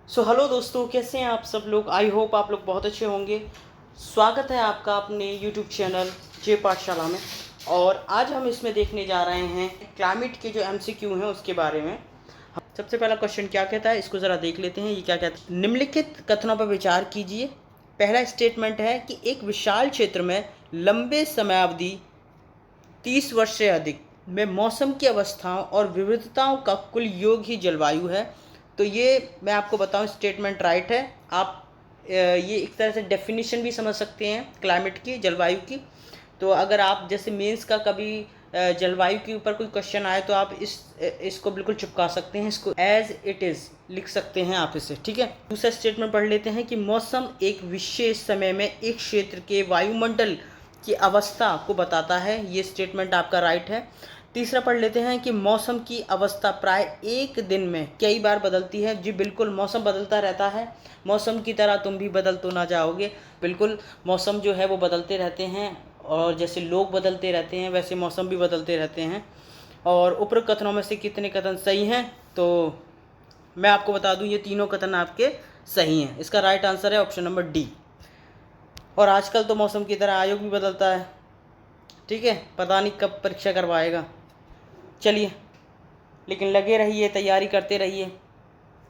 Hello दोस्तों, कैसे हैं आप सब लोग। आई होप आप लोग बहुत अच्छे होंगे। स्वागत है आपका अपने यूट्यूब चैनल जे पाठशाला में। और आज हम इसमें देखने जा रहे हैं क्लाइमेट के जो एमसीक्यू हैं उसके बारे में। सबसे पहला क्वेश्चन क्या कहता है, इसको ज़रा देख लेते हैं। ये क्या कहता है, निम्नलिखित कथनों पर विचार कीजिए। पहला स्टेटमेंट है कि एक विशाल क्षेत्र में लंबे समयावधि 30 वर्ष से अधिक में मौसम की अवस्थाओं और विविधताओं का कुल योग ही जलवायु है। तो ये मैं आपको बताऊं, स्टेटमेंट राइट है। आप ये एक तरह से डेफिनेशन भी समझ सकते हैं क्लाइमेट की, जलवायु की। तो अगर आप जैसे मेंस का कभी जलवायु के ऊपर कोई क्वेश्चन आए तो आप इसको बिल्कुल चिपका सकते हैं, इसको एज इट इज़ लिख सकते हैं आप इसे, ठीक है। दूसरा स्टेटमेंट पढ़ लेते हैं कि मौसम एक विशेष समय में एक क्षेत्र के वायुमंडल की अवस्था को बताता है। ये स्टेटमेंट आपका राइट है। तीसरा पढ़ लेते हैं कि मौसम की अवस्था प्राय एक दिन में कई बार बदलती है। जी बिल्कुल, मौसम बदलता रहता है। मौसम की तरह तुम भी बदल तो ना जाओगे। बिल्कुल, मौसम जो है वो बदलते रहते हैं, और जैसे लोग बदलते रहते हैं वैसे मौसम भी बदलते रहते हैं। और उपरोक्त कथनों में से कितने कथन सही हैं, तो मैं आपको बता दूं ये तीनों कथन आपके सही हैं। इसका राइट आंसर है ऑप्शन नंबर डी। और आजकल तो मौसम की तरह आयोग भी बदलता है, ठीक है। पता नहीं कब परीक्षा करवाएगा। चलिए, लेकिन लगे रहिए, तैयारी करते रहिए,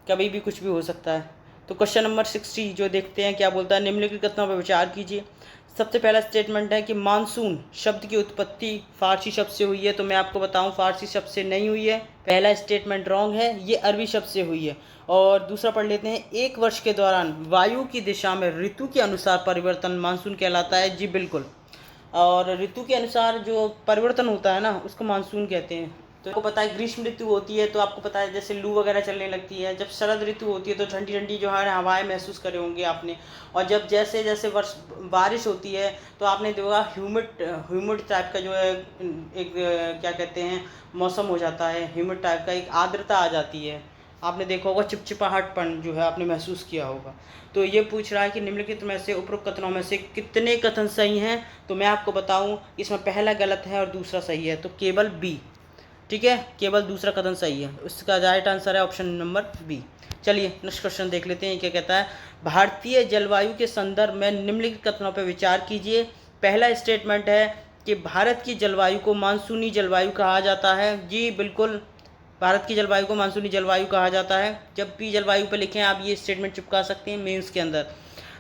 कभी भी कुछ भी हो सकता है। तो क्वेश्चन नंबर 60 जो देखते हैं क्या बोलता है, निम्नलिखित कथनों पर विचार कीजिए। सबसे पहला स्टेटमेंट है कि मानसून शब्द की उत्पत्ति फारसी शब्द से हुई है। तो मैं आपको बताऊं, फारसी शब्द से नहीं हुई है। पहला स्टेटमेंट रॉन्ग है, ये अरबी शब्द से हुई है। और दूसरा पढ़ लेते हैं, एक वर्ष के दौरान वायु की दिशा में ऋतु के अनुसार परिवर्तन मानसून कहलाता है। जी बिल्कुल, और ऋतु के अनुसार जो परिवर्तन होता है ना उसको मानसून कहते हैं। तो आपको पता है ग्रीष्म ऋतु होती है तो आपको पता है जैसे लू वगैरह चलने लगती है। जब शरद ऋतु होती है तो ठंडी ठंडी जो है हवाएं महसूस करे होंगे आपने। और जब जैसे जैसे बारिश होती है तो आपने देखा ह्यूमिड टाइप का जो है एक क्या कहते हैं मौसम हो जाता है। ह्यूमिड टाइप का एक आर्द्रता आ जाती है। आपने देखा होगा, चिपचिपाहटपन जो है आपने महसूस किया होगा। तो ये पूछ रहा है कि निम्नलिखित में से उपरोक्त कथनों में से कितने कथन सही हैं। तो मैं आपको बताऊं, इसमें पहला गलत है और दूसरा सही है, तो केवल बी, ठीक है। केवल दूसरा कथन सही है। इसका राइट आंसर है ऑप्शन नंबर बी। चलिए नेक्स्ट क्वेश्चन देख लेते हैं, क्या कहता है। भारतीय जलवायु के संदर्भ में निम्नलिखित कथनों पर विचार कीजिए। पहला स्टेटमेंट है कि भारत की जलवायु को मानसूनी जलवायु कहा जाता है। जी बिल्कुल, भारत की जलवायु को मानसूनी जलवायु कहा जाता है। जब भी जलवायु पर लिखें आप ये स्टेटमेंट चिपका सकते हैं मेंस के अंदर।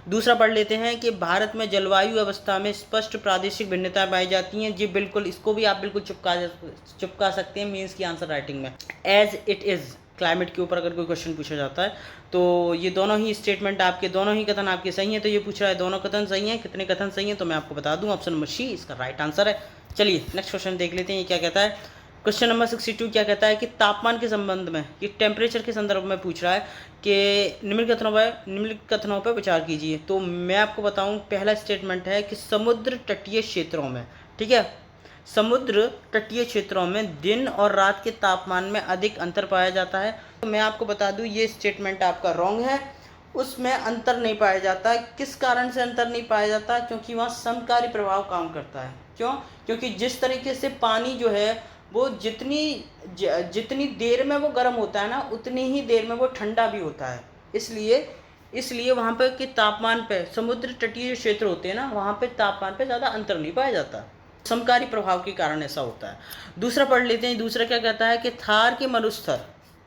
दूसरा पढ़ लेते हैं कि भारत में जलवायु व्यवस्था में स्पष्ट प्रादेशिक भिन्नताएं पाई जाती हैं। जी बिल्कुल, इसको भी आप बिल्कुल चिपका सकते हैं मेंस की आंसर राइटिंग में। एज इट इज़ क्लाइमेट के ऊपर अगर कोई क्वेश्चन पूछा जाता है तो ये दोनों ही स्टेटमेंट आपके, दोनों ही कथन आपके सही हैं। तो ये पूछ रहा है दोनों कथन सही हैं, कितने कथन सही हैं, तो मैं आपको बता दूं ऑप्शन नंबर सी इसका राइट आंसर है। चलिए नेक्स्ट क्वेश्चन देख लेते हैं, ये क्या कहता है। क्वेश्चन नंबर 62 क्या कहता है कि तापमान के संबंध में, ये टेम्परेचर के संदर्भ में पूछ रहा है कि निम्नलिखित कथनों पर विचार कीजिए। तो मैं आपको बताऊं, पहला स्टेटमेंट है कि समुद्र तटीय क्षेत्रों में, ठीक है, समुद्र तटीय क्षेत्रों में दिन और रात के तापमान में अधिक अंतर पाया जाता है। तो मैं आपको बता दूं ये स्टेटमेंट आपका रॉन्ग है। उसमें अंतर नहीं पाया जाता। किस कारण से अंतर नहीं पाया जाता, क्योंकि वहाँ समकारी प्रभाव काम करता है। क्यों? क्योंकि जिस तरीके से पानी जो है वो जितनी देर में वो गर्म होता है ना उतनी ही देर में वो ठंडा भी होता है। इसलिए वहाँ पे के तापमान पे, समुद्र तटीय क्षेत्र होते हैं ना, वहाँ पे तापमान पे ज़्यादा अंतर नहीं पाया जाता। समकारी प्रभाव के कारण ऐसा होता है। दूसरा पढ़ लेते हैं, दूसरा क्या कहता है कि थार के मरुस्थल,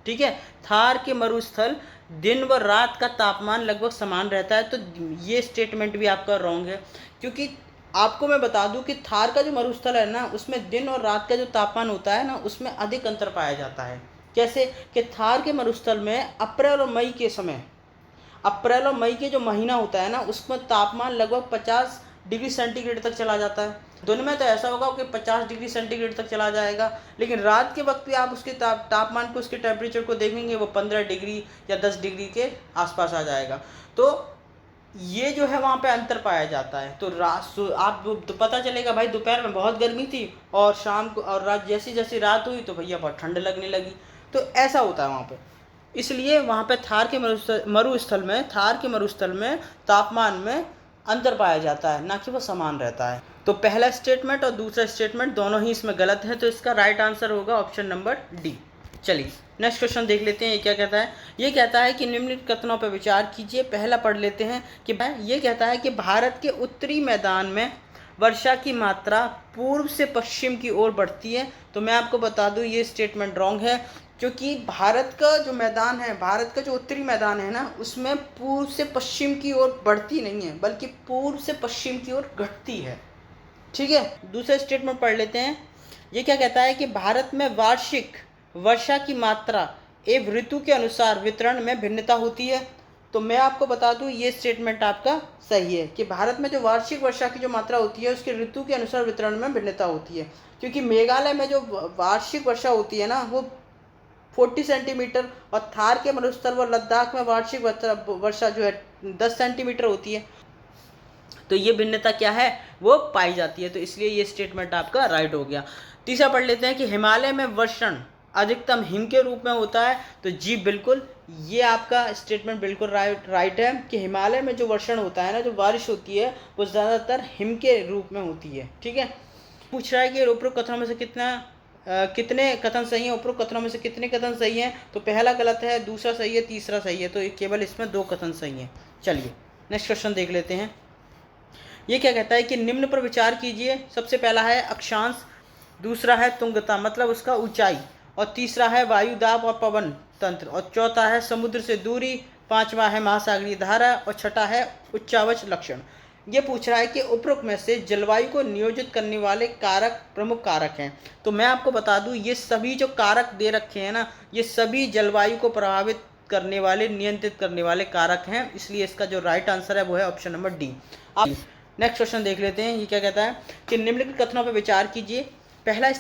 ठीक है, थार के मरुस्थल दिन व रात का तापमान लगभग समान रहता है। तो ये स्टेटमेंट भी आपका रॉन्ग है, क्योंकि आपको मैं बता दूं कि थार का जो मरुस्थल है ना उसमें दिन और रात का जो तापमान होता है ना उसमें अधिक अंतर पाया जाता है। कैसे कि थार के मरुस्थल में अप्रैल और मई के समय, अप्रैल और मई के जो महीना होता है ना उसमें तापमान लगभग 50 डिग्री सेंटीग्रेड तक चला जाता है। दिन में तो ऐसा होगा कि 50 डिग्री सेंटीग्रेड तक चला जाएगा, लेकिन रात के वक्त भी आप उसके तापमान को, उसके टेम्परेचर को देखेंगे वो 15 डिग्री या 10 डिग्री के आसपास आ जाएगा। तो ये जो है वहाँ पे अंतर पाया जाता है। तो आप तो पता चलेगा भाई दोपहर में बहुत गर्मी थी और शाम को और रात जैसी जैसी रात हुई तो भैया बहुत ठंड लगने लगी। तो ऐसा होता है वहाँ पे। इसलिए वहाँ पे थार के मरुस्थल में तापमान में अंतर पाया जाता है, ना कि वो समान रहता है। तो पहला स्टेटमेंट और दूसरा स्टेटमेंट दोनों ही इसमें गलत है। तो इसका राइट आंसर होगा ऑप्शन नंबर डी। चलिए नेक्स्ट क्वेश्चन देख लेते हैं, ये क्या कहता है। ये कहता है कि निम्नलिखित कथनों पर विचार कीजिए। पहला पढ़ लेते हैं कि ये कहता है कि भारत के उत्तरी मैदान में वर्षा की मात्रा पूर्व से पश्चिम की ओर बढ़ती है। तो मैं आपको बता दूं ये स्टेटमेंट रॉन्ग है, क्योंकि भारत का जो मैदान है, भारत का जो उत्तरी मैदान है ना, उसमें पूर्व से पश्चिम की ओर बढ़ती नहीं है, बल्कि पूर्व से पश्चिम की ओर घटती है। ठीक है, दूसरा स्टेटमेंट पढ़ लेते हैं। ये क्या कहता है कि भारत में वार्षिक वर्षा की मात्रा एवं ऋतु के अनुसार वितरण में भिन्नता होती है। तो मैं आपको बता दूं ये स्टेटमेंट आपका सही है कि भारत में जो वार्षिक वर्षा की जो मात्रा होती है उसके ऋतु के अनुसार वितरण में भिन्नता होती है, क्योंकि मेघालय में जो वार्षिक वर्षा होती है ना वो 40 सेंटीमीटर, और थार के मरुस्थल व लद्दाख में वार्षिक वर्षा जो है 10 सेंटीमीटर होती है। तो ये भिन्नता क्या है, वो पाई जाती है। तो इसलिए ये स्टेटमेंट आपका राइट हो गया। तीसरा पढ़ लेते हैं कि हिमालय में वर्षण अधिकतम हिम के रूप में होता है। तो जी बिल्कुल, ये आपका स्टेटमेंट बिल्कुल राइट है कि हिमालय में जो वर्षण होता है ना, जो बारिश होती है, वो ज़्यादातर हिम के रूप में होती है। ठीक है, पूछ रहा है कि उपरोक्त कथनों में से कितने कथन सही हैं, उपरोक्त कथनों में से कितने कथन सही हैं। तो पहला गलत है, दूसरा सही है, तीसरा सही है। तो केवल इसमें 2 कथन सही हैं। चलिए नेक्स्ट क्वेश्चन देख लेते हैं। ये क्या कहता है कि निम्न पर विचार कीजिए। सबसे पहला है अक्षांश, दूसरा है तुंगता मतलब उसका ऊंचाई, और तीसरा है वायु दाब और पवन तंत्र, और चौथा है समुद्र से दूरी, पांचवा है महासागरीय धारा, और छठा है उच्चावच लक्षण। ये पूछ रहा है कि उपरोक्त में से जलवायु को नियोजित करने वाले कारक प्रमुख कारक हैं। तो मैं आपको बता दूं ये सभी जो कारक दे रखे हैं ना, ये सभी जलवायु को प्रभावित करने वाले, नियंत्रित करने वाले कारक हैं। इसलिए इसका जो राइट आंसर है वो है ऑप्शन नंबर डी। आप नेक्स्ट क्वेश्चन देख लेते हैं। ये क्या कहता है कि निम्नलिखित कथनों पर विचार कीजिए। पहला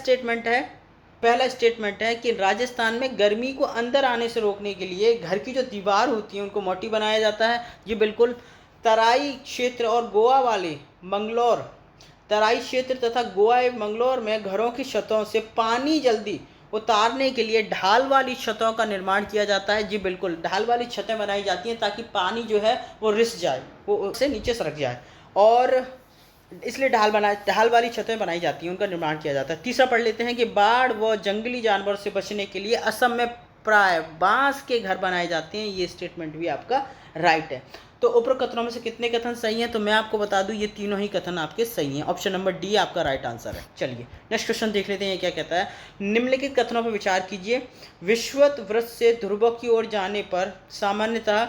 स्टेटमेंट है कि राजस्थान में गर्मी को अंदर आने से रोकने के लिए घर की जो दीवार होती है उनको मोटी बनाया जाता है। ये बिल्कुल। तराई क्षेत्र और गोवा वाले मंगलोर, तराई क्षेत्र तथा गोवा एवं मंगलोर में घरों की छतों से पानी जल्दी उतारने के लिए ढाल वाली छतों का निर्माण किया जाता है। जी बिल्कुल, ढाल वाली छतें बनाई जाती हैं ताकि पानी जो है वो रिस जाए, वो उससे नीचे सरक जाए, और इसलिए ढाल वाली छतें बनाई जाती हैं, उनका निर्माण किया जाता है। तीसरा पढ़ लेते हैं कि बाढ़ व जंगली जानवर से बचने के लिए असम में प्राय बांस के घर बनाए जाते हैं। ये स्टेटमेंट भी आपका राइट है। तो उपरोक्त कथनों में से कितने कथन सही हैं। तो मैं आपको बता दूं ये तीनों ही कथन आपके सही हैं। ऑप्शन नंबर डी आपका राइट आंसर है। चलिए नेक्स्ट क्वेश्चन देख लेते हैं। ये क्या कहता है, निम्नलिखित कथनों पर विचार कीजिए। विषुवत वृत्त से ध्रुव की ओर जाने पर सामान्यतः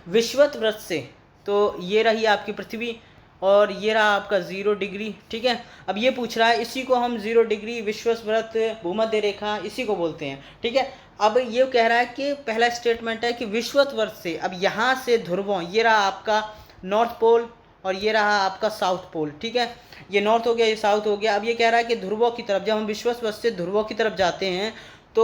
विषुवत वृत्त से, तो ये रही आपकी पृथ्वी और ये रहा आपका 0 डिग्री। ठीक है, अब ये पूछ रहा है, इसी को हम 0 डिग्री, विषुवत वृत्त, भूमध्य रेखा, इसी को बोलते हैं। ठीक है, अब ये कह रहा है कि पहला स्टेटमेंट है कि विषुवत वृत्त से, अब यहाँ से ध्रुवों, ये रहा आपका नॉर्थ पोल और ये रहा आपका साउथ पोल। ठीक है, ये नॉर्थ हो गया, ये साउथ हो गया। अब ये कह रहा है कि ध्रुवों की तरफ, जब हम विषुवत वृत्त से ध्रुवों की तरफ जाते हैं तो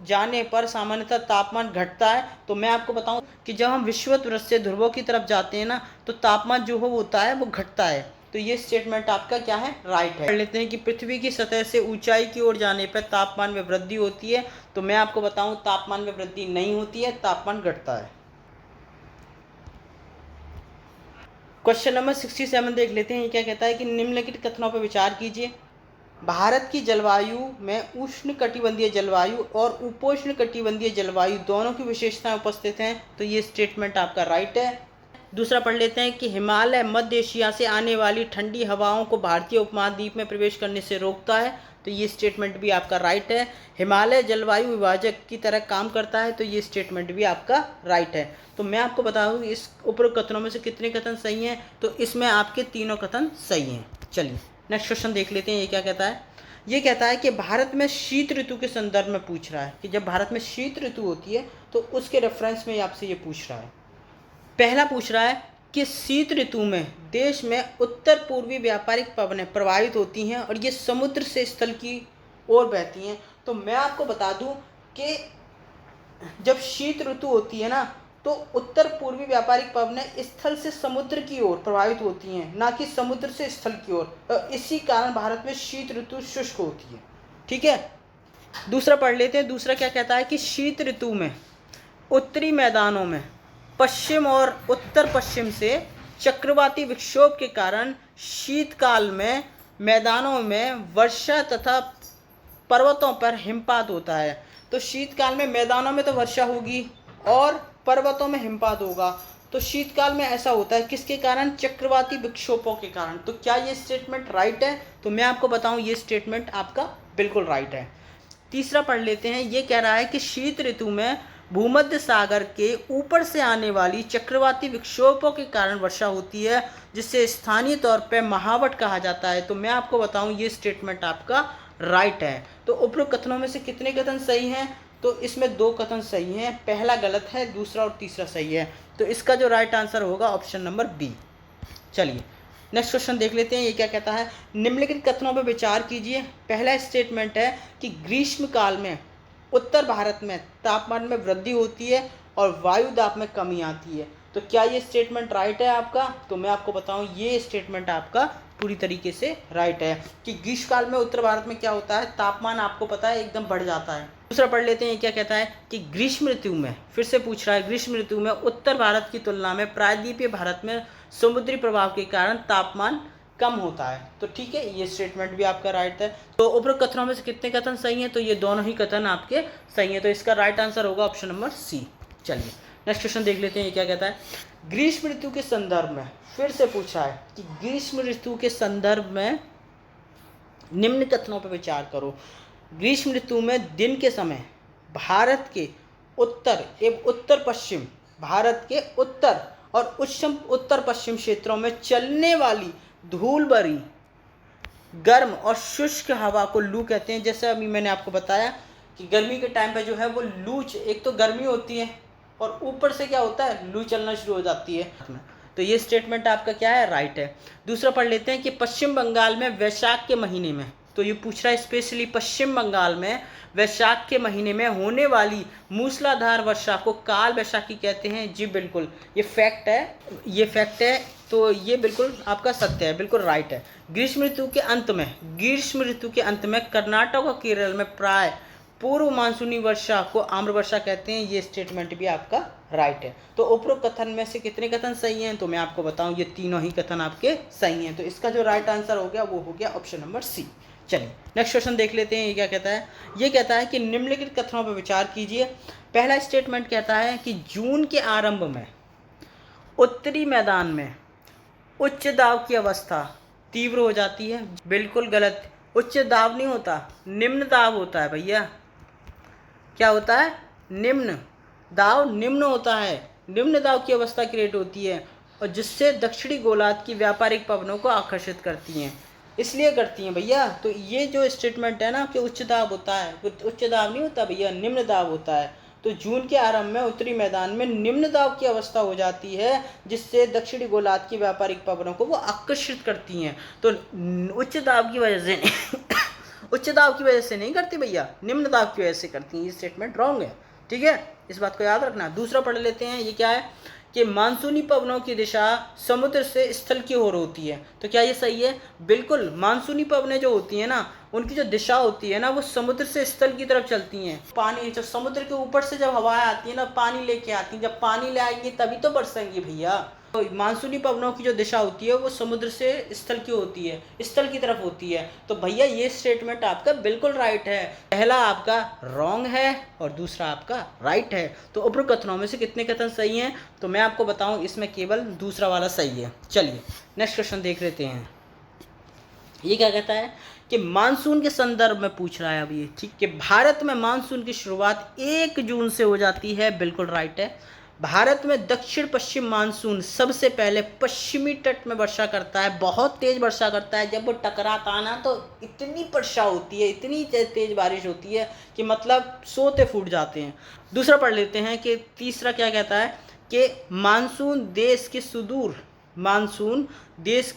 जाने पर सामान्यतः तापमान घटता है। तो मैं आपको बताऊं कि जब हम विषुवत वृत्त से ध्रुवों की तरफ जाते हैं ना, तो तापमान जो हो होता है वो घटता है। तो ये स्टेटमेंट आपका क्या है, राइट है। पढ़ लेते हैं कि पृथ्वी की सतह से ऊंचाई की ओर जाने पर तापमान में वृद्धि होती है। तो मैं आपको बताऊं तापमान में वृद्धि नहीं होती है, तापमान घटता है। क्वेश्चन नंबर 67 देख लेते हैं। ये क्या कहता है कि निम्नलिखित कथनों पर विचार कीजिए। भारत की जलवायु में उष्ण कटिबंधीय जलवायु और उपोष्ण कटिबंधीय जलवायु दोनों की विशेषताएं उपस्थित हैं। तो ये स्टेटमेंट आपका राइट है। दूसरा पढ़ लेते हैं कि हिमालय मध्य एशिया से आने वाली ठंडी हवाओं को भारतीय उपमहाद्वीप में प्रवेश करने से रोकता है। तो ये स्टेटमेंट भी आपका राइट है। हिमालय जलवायु विभाजक की तरह काम करता है। तो ये स्टेटमेंट भी आपका राइट है। तो मैं आपको बताऊँ इस उपरोक्त कथनों में से कितने कथन सही हैं। तो इसमें आपके तीनों कथन सही हैं। चलिए नेक्स्ट क्वेश्चन देख लेते हैं। ये क्या कहता है, ये कहता है कि भारत में शीत ऋतु के संदर्भ में पूछ रहा है कि जब भारत में शीत ऋतु होती है तो उसके रेफरेंस में आपसे ये पूछ रहा है। पहला पूछ रहा है कि शीत ऋतु में देश में उत्तर पूर्वी व्यापारिक पवनें प्रवाहित होती हैं और ये समुद्र से स्थल की ओर बहती हैं। तो मैं आपको बता दूं कि जब शीत ऋतु होती है ना, तो उत्तर पूर्वी व्यापारिक पवनें स्थल से समुद्र की ओर प्रभावित होती हैं, ना कि समुद्र से स्थल की ओर। इसी कारण भारत में शीत ऋतु शुष्क होती है। ठीक है, दूसरा पढ़ लेते हैं। दूसरा क्या कहता है कि शीत ऋतु में उत्तरी मैदानों में पश्चिम और उत्तर पश्चिम से चक्रवाती विक्षोभ के कारण शीतकाल में मैदानों में वर्षा तथा पर्वतों पर हिमपात होता है। तो शीतकाल में मैदानों में तो वर्षा होगी और पर्वतों में हिमपात होगा। तो शीतकाल में ऐसा होता है किसके कारण? चक्रवाती विक्षोभों के कारण। तो क्या ये स्टेटमेंट राइट है? तो मैं आपको बताऊं ये स्टेटमेंट आपका बिल्कुल राइट है। तीसरा पढ़ लेते हैं। ये कह रहा है कि शीत ऋतु में भूमध्य सागर के ऊपर से आने वाली चक्रवाती विक्षोभों के कारण वर्षा होती है, जिससे स्थानीय तौर पर महावट कहा जाता है। तो मैं आपको बताऊं ये स्टेटमेंट आपका राइट है। तो उपरोक्त कथनों में से कितने कथन सही हैं? तो इसमें 2 कथन सही हैं, पहला गलत है, दूसरा और तीसरा सही है। तो इसका जो राइट आंसर होगा ऑप्शन नंबर बी। चलिए नेक्स्ट क्वेश्चन देख लेते हैं। ये क्या कहता है? निम्नलिखित कथनों पर विचार कीजिए। पहला स्टेटमेंट है कि ग्रीष्म काल में उत्तर भारत में तापमान में वृद्धि होती है और वायु दाब में कमी आती है। तो क्या ये स्टेटमेंट राइट है आपका? तो मैं आपको बताऊं ये स्टेटमेंट आपका पूरी तरीके से राइट है कि ग्रीष्म काल में उत्तर भारत में क्या होता है, तापमान आपको पता है एकदम बढ़ जाता है। दूसरा पढ़ लेते हैं। ये क्या कहता है कि ग्रीष्म ऋतु में, फिर से पूछ रहा है, ग्रीष्म ऋतु में उत्तर भारत की तुलना में प्रायद्वीपीय भारत में समुद्री प्रभाव के कारण तापमान कम होता है। तो ठीक है, ये स्टेटमेंट भी आपका राइट है। तो उपरोक्त कथनों में से कितने कथन सही हैं? तो ये दोनों ही कथन आपके सही हैं। तो इसका राइट आंसर होगा ऑप्शन नंबर सी। चलिए नेक्स्ट क्वेश्चन देख लेते हैं। ये क्या कहता है? ग्रीष्म ऋतु के संदर्भ में, फिर से पूछा है कि ग्रीष्म ऋतु के संदर्भ में निम्न कथनों पर विचार करो। ग्रीष्म ऋतु में दिन के समय भारत के उत्तर एवं उत्तर पश्चिम, भारत के उत्तर और उत्तर पश्चिम क्षेत्रों में चलने वाली धूल भरी गर्म और शुष्क हवा को लू कहते हैं। जैसे अभी मैंने आपको बताया कि गर्मी के टाइम पे जो है वो लू, एक तो गर्मी होती है और ऊपर से क्या होता है, लू चलना शुरू हो जाती है। तो ये स्टेटमेंट आपका क्या है, राइट है। दूसरा पढ़ लेते हैं कि पश्चिम बंगाल में वैशाख के महीने में, तो ये पूछ रहा है स्पेशली पश्चिम बंगाल में वैशाख के महीने में होने वाली मूसलाधार वर्षा को काल वैशाखी कहते हैं। जी बिल्कुल, ये फैक्ट है, तो ये बिल्कुल आपका सत्य है, बिल्कुल राइट है। ग्रीष्म ऋतु के अंत में कर्नाटक और केरल में प्राय पूर्व मानसूनी वर्षा को आम्र वर्षा कहते हैं। ये स्टेटमेंट भी आपका राइट है। तो उपरोक्त कथन में से कितने कथन सही हैं? तो मैं आपको बताऊं ये तीनों ही कथन आपके सही हैं। तो इसका जो राइट आंसर हो गया वो हो गया ऑप्शन नंबर सी। चलिए नेक्स्ट क्वेश्चन देख लेते हैं। ये क्या कहता है? ये कहता है कि निम्नलिखित कथनों पर विचार कीजिए। पहला स्टेटमेंट कहता है कि जून के आरंभ में उत्तरी मैदान में उच्च दाब की अवस्था तीव्र हो जाती है। बिल्कुल गलत, उच्च दाब नहीं होता, निम्न दाब होता है भैया। क्या होता है? निम्न होता है। निम्न दाब की अवस्था क्रिएट होती है और जिससे दक्षिणी गोलार्ध की व्यापारिक पवनों को आकर्षित करती हैं, इसलिए करती हैं भैया। तो ये जो स्टेटमेंट है ना कि उच्च दाब होता है, उच्च दाब नहीं होता भैया, निम्न दाब होता है। तो जून के आरंभ में उत्तरी मैदान में निम्न दाब की अवस्था हो जाती है, जिससे दक्षिणी गोलार्ध की व्यापारिक पवनों को वो आकर्षित करती हैं। तो उच्च दाब की वजह से उच्च दाब की वजह से नहीं करती भैया, निम्न दाब की वजह से करती हैं। ये स्टेटमेंट रॉन्ग है, ठीक है, इस बात को याद रखना। दूसरा पढ़ लेते हैं। ये क्या है कि मानसूनी पवनों की दिशा समुद्र से स्थल की ओर होती है। तो क्या ये सही है? बिल्कुल, मानसूनी पवनें जो होती हैं ना, उनकी जो दिशा होती है ना, वो समुद्र से स्थल की तरफ चलती हैं। पानी जब समुद्र के ऊपर से जब हवाएं आती है ना, पानी लेके आती हैं, जब पानी ले आएंगी तभी तो बरसेंगी भैया। तो मानसूनी पवनों की जो दिशा होती है वो समुद्र से स्थल की होती है, स्थल की तरफ होती है। तो भैया ये स्टेटमेंट आपका बिल्कुल राइट है। पहला आपका रॉन्ग है और दूसरा आपका राइट है। तो उपरोक्त कथनों में से कितने कथन सही हैं? तो मैं आपको बताऊं इसमें केवल दूसरा वाला सही है। चलिए नेक्स्ट क्वेश्चन देख लेते हैं। ये क्या कहता है कि मानसून के संदर्भ में पूछ रहा है अब ये, ठीक, कि भारत में मानसून की शुरुआत 1 जून से हो जाती है। बिल्कुल राइट है। भारत में दक्षिण पश्चिम मानसून सबसे पहले पश्चिमी तट में वर्षा करता है, बहुत तेज वर्षा करता है। जब वो टकराता है ना तो इतनी वर्षा होती है, इतनी तेज बारिश होती है कि मतलब सोते फूट जाते हैं। दूसरा पढ़ लेते हैं कि तीसरा क्या कहता है कि मानसून देश के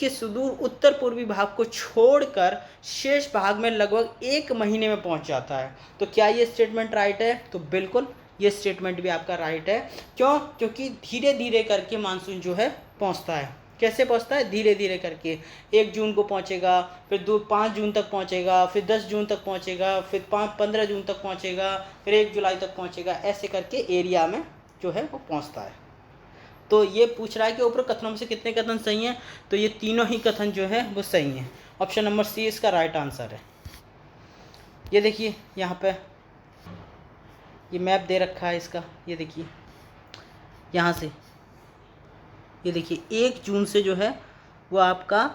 सुदूर उत्तर पूर्वी भाग को छोड़कर शेष भाग में लगभग 1 महीने में पहुंच जाता है। तो क्या ये स्टेटमेंट राइट है? तो बिल्कुल ये स्टेटमेंट भी आपका राइट है। क्यों? क्योंकि धीरे धीरे करके मानसून जो है पहुंचता है। कैसे पहुंचता है? धीरे धीरे करके। 1 जून को पहुंचेगा, फिर 5 जून तक पहुंचेगा, फिर 10 जून तक पहुंचेगा, फिर 15 जून तक पहुंचेगा, फिर 1 जुलाई तक पहुंचेगा। ऐसे करके एरिया में जो है वो पहुंचता है। तो ये पूछ रहा है कि ऊपर कथनों में से कितने कथन सही हैं? तो ये तीनों ही कथन जो है वो सही हैं। ऑप्शन नंबर सी इसका राइट आंसर है। ये देखिए यहाँ पे ये मैप दे रखा है इसका, ये देखिए यहाँ से, ये देखिए 1 जून से जो है वो आपका,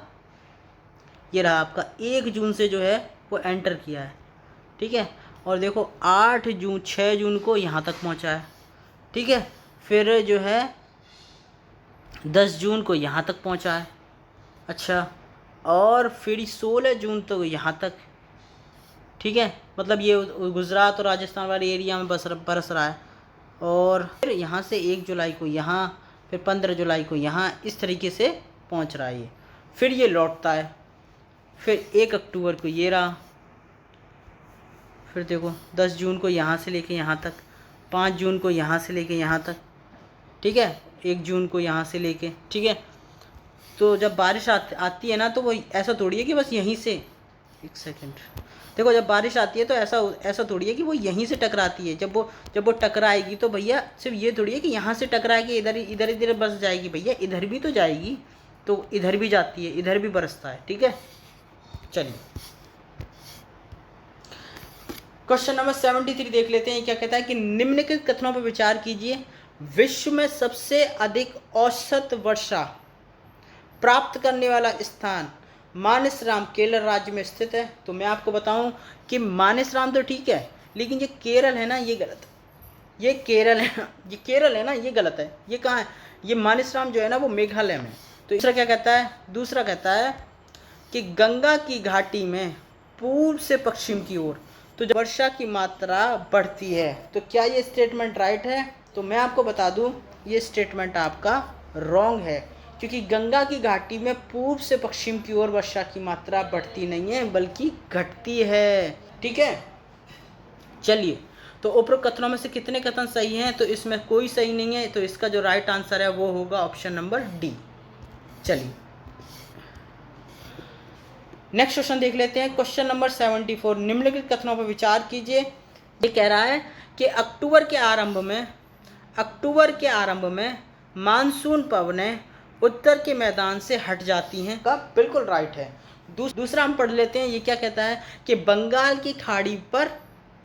ये रहा आपका 1 जून से जो है वो एंटर किया है, ठीक है। और देखो 8 जून 6 जून को यहाँ तक पहुँचा है, ठीक है। फिर जो है 10 जून को यहाँ तक पहुँचा है, अच्छा। और फिर 16 जून तो यहाँ तक, ठीक है। मतलब ये गुजरात और राजस्थान वाले एरिया में बरस रहा है। और फिर यहाँ से 1 जुलाई को यहाँ, फिर 15 जुलाई को यहाँ, इस तरीके से पहुँच रहा है ये। फिर ये लौटता है, फिर 1 अक्टूबर को ये रहा, फिर देखो 10 जून को यहाँ से लेके यहाँ तक, 5 जून को यहाँ से लेके यहाँ तक, ठीक है। 1 जून को यहाँ से लेके, ठीक है। तो जब बारिश आती है ना, तो वो ऐसा थोड़ी है कि बस यहीं से, एक सेकंड, देखो जब बारिश आती है तो ऐसा थोड़ी है कि वो यहीं से टकराती है। जब वो टकराएगी तो भैया सिर्फ ये थोड़ी है कि यहाँ से टकरा के इधर बस जाएगी, भैया इधर भी तो जाएगी, तो इधर भी जाती है, इधर भी बरसता है, ठीक है। चलिए क्वेश्चन नंबर 73 देख लेते हैं। क्या कहता है कि निम्नलिखित कथनों पर विचार कीजिए। विश्व में सबसे अधिक औसत वर्षा प्राप्त करने वाला स्थान मानसराम केरल राज्य में स्थित है। तो मैं आपको बताऊं कि मानसराम तो ठीक है, लेकिन ये केरल है ना, ये गलत है। ये केरल है ना, ये गलत है। ये कहाँ है? ये मानसराम जो है ना वो मेघालय में। तो दूसरा क्या कहता है? दूसरा कहता है कि गंगा की घाटी में पूर्व से पश्चिम की ओर तो जब वर्षा की मात्रा बढ़ती है। तो क्या ये स्टेटमेंट राइट है? तो मैं आपको बता दूं ये स्टेटमेंट आपका रॉन्ग है, क्योंकि गंगा की घाटी में पूर्व से पश्चिम की ओर वर्षा की मात्रा बढ़ती नहीं है बल्कि घटती है, ठीक है। चलिए, तो उपरोक्त कथनों में से कितने कथन सही हैं? तो इसमें कोई सही नहीं है, तो इसका जो राइट आंसर है वो होगा ऑप्शन नंबर डी। चलिए नेक्स्ट क्वेश्चन देख लेते हैं। क्वेश्चन नंबर 74, निम्नलिखित कथनों पर विचार कीजिए। ये कह रहा है कि अक्टूबर के आरंभ में मानसून पवनें उत्तर के मैदान से हट जाती हैं, का बिल्कुल राइट है। दूसरा हम पढ़ लेते हैं। ये क्या कहता है कि बंगाल की खाड़ी पर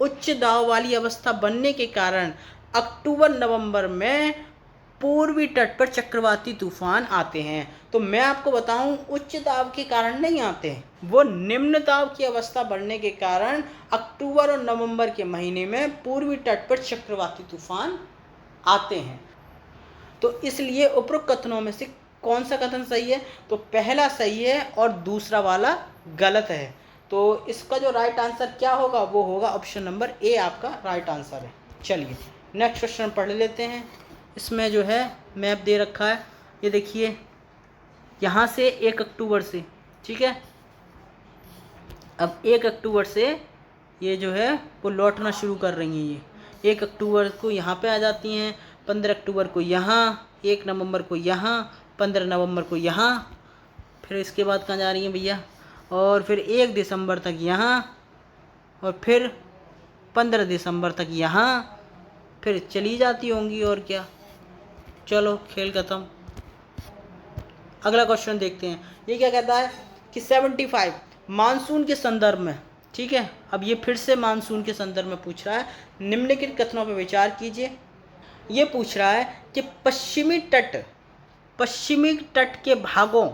उच्च दाब वाली अवस्था बनने के कारण अक्टूबर नवंबर में पूर्वी तट पर चक्रवाती तूफान आते हैं। तो मैं आपको बताऊं उच्च दाब के कारण नहीं आते हैं, वो निम्न दाब की अवस्था बढ़ने के कारण अक्टूबर और नवंबर के महीने में पूर्वी तट पर चक्रवाती तूफान आते हैं। तो इसलिए उपरोक्त कथनों में से कौन सा कथन सही है? तो पहला सही है और दूसरा वाला गलत है। तो इसका जो राइट आंसर क्या होगा? वो होगा ऑप्शन नंबर ए आपका राइट आंसर है। चलिए नेक्स्ट क्वेश्चन पढ़ लेते हैं। इसमें जो है मैप दे रखा है, ये देखिए यहाँ से 1 अक्टूबर से, ठीक है। अब 1 अक्टूबर से ये जो है वो लौटना शुरू कर रही हैं। ये 1 अक्टूबर को यहाँ पे आ जाती हैं, 15 अक्टूबर को यहाँ, 1 नवंबर को यहाँ, 15 नवंबर को यहाँ, फिर इसके बाद कहाँ जा रही हैं भैया? और फिर 1 दिसंबर तक यहाँ, और फिर 15 दिसंबर तक यहाँ, फिर चली जाती होंगी। और क्या, चलो खेल खत्म। अगला क्वेश्चन देखते हैं। ये क्या कहता है कि 75 मानसून के संदर्भ में, ठीक है। अब ये फिर से मानसून के संदर्भ में पूछ रहा है। निम्नलिखित कथनों पर विचार कीजिए। ये पूछ रहा है कि पश्चिमी तट के भागों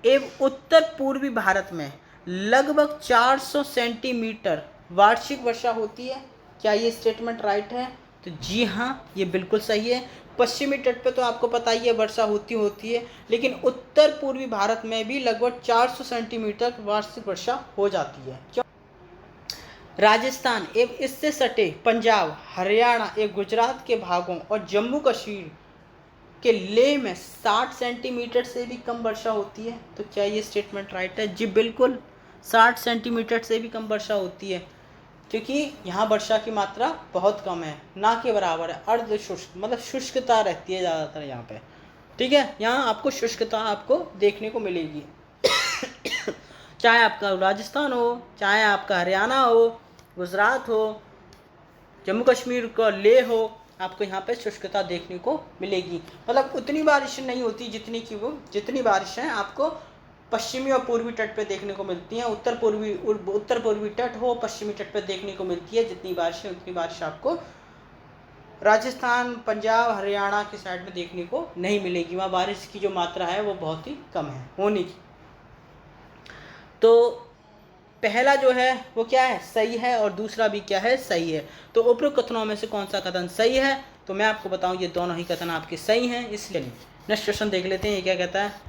एवं उत्तर पूर्वी भारत में लगभग 400 सेंटीमीटर वार्षिक वर्षा होती है। क्या ये स्टेटमेंट राइट है? तो जी हाँ, ये बिल्कुल सही है। पश्चिमी तट पे तो आपको पता ही है वर्षा होती है, लेकिन उत्तर पूर्वी भारत में भी लगभग 400 सेंटीमीटर वार्षिक वर्षा हो जाती है। क्यों? राजस्थान एवं इससे सटे पंजाब, हरियाणा एवं गुजरात के भागों और जम्मू कश्मीर के लेह में 60 सेंटीमीटर से भी कम वर्षा होती है। तो क्या ये स्टेटमेंट राइट है? जी बिल्कुल, 60 सेंटीमीटर से भी कम वर्षा होती है, क्योंकि यहाँ वर्षा की मात्रा बहुत कम है, ना के बराबर है। अर्ध शुष्क, मतलब शुष्कता रहती है ज़्यादातर यहाँ पे, ठीक है। यहाँ आपको शुष्कता आपको देखने को मिलेगी चाहे आपका राजस्थान हो, चाहे आपका हरियाणा हो, गुजरात हो, जम्मू कश्मीर का लेह हो, आपको यहाँ पे शुष्कता देखने को मिलेगी। मतलब उतनी बारिश नहीं होती जितनी बारिशें आपको पश्चिमी और पूर्वी तट पे देखने को मिलती हैं। उत्तर पूर्वी तट हो, पश्चिमी तट पे देखने को मिलती है। जितनी बारिश है उतनी बारिश आपको राजस्थान, पंजाब, हरियाणा के साइड में देखने को नहीं मिलेगी। वहाँ बारिश की जो मात्रा है वो बहुत ही कम है होने की। तो पहला जो है वो क्या है, सही है, और दूसरा भी क्या है, सही है। तो उपरोक्त कथनों में से कौन सा कथन सही है? तो मैं आपको बताऊं ये दोनों ही कथन आपके सही हैं। इसलिए नेक्स्ट क्वेश्चन देख लेते हैं ये क्या कहता है।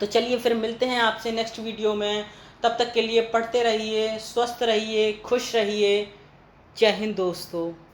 तो चलिए फिर मिलते हैं आपसे नेक्स्ट वीडियो में। तब तक के लिए पढ़ते रहिए, स्वस्थ रहिए, खुश रहिए। जय हिंद दोस्तों।